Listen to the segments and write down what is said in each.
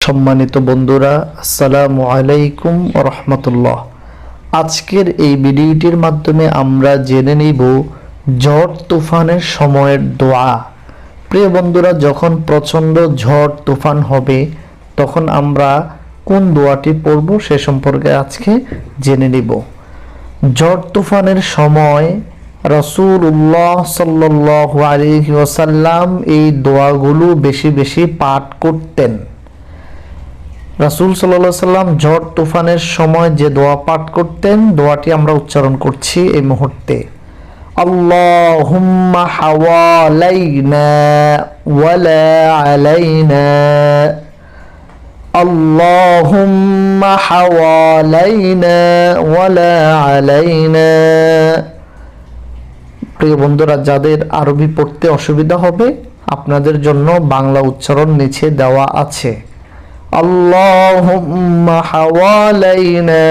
সম্মানিত বন্ধুরা, আসসালামু আলাইকুম ওয়া রাহমাতুল্লাহ। আজকের এই ভিডিওটির মাধ্যমে আমরা জেনে নিব ঝড় তুফানের সময়ের দোয়া। প্রিয় বন্ধুরা, যখন প্রচণ্ড ঝড় তুফান হবে তখন আমরা কোন দোয়াটি পড়ব সে সম্পর্কে আজকে জেনে নিব। ঝড় তুফানের সময় রাসূলুল্লাহ সাল্লাল্লাহু আলাইহি ওয়াসাল্লাম এই দোয়াগুলো বেশি বেশি পাঠ করতেন। রাসূল সাল্লাল্লাহু আলাইহি সাল্লাম ঝড় তুফানের সময় যে দোয়া পাঠ করতেন, দোয়াটি আমরা উচ্চারণ করছি এই মুহূর্তে। আল্লাহুম্মা হাওয়ালাইনা ওয়ালা আলাইনা, আল্লাহুম্মা হাওয়ালাইনা ওয়ালা আলাইনা। প্রিয় বন্ধুরা, যাদের আরবি পড়তে অসুবিধা হবে আপনাদের জন্য বাংলা উচ্চারণ নিচে দেওয়া আছে। আল্লাহুম্মা হাওয়ালাইনা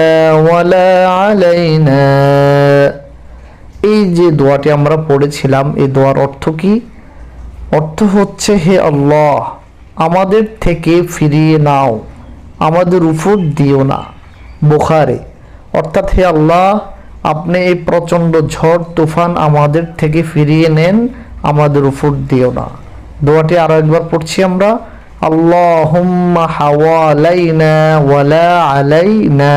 ওয়ালা আলাইনা। এই যে দোয়াটি আমরা পড়েছিলাম, এই দোয়ার অর্থ কি? অর্থ হচ্ছে, হে আল্লাহ, আমাদের থেকে ফিরিয়ে নাও, আমাদের উপর দিও না। বুখারী। অর্থাৎ, হে আল্লাহ, আপনি এই প্রচণ্ড ঝড় তুফান আমাদের থেকে ফিরিয়ে নেন, আমাদের উপর দিও না। দোয়াটি আরো একবার পড়ছি আমরা। আল্লাহুম্মা হাওয়ালাইনা ওয়ালা আলাইনা।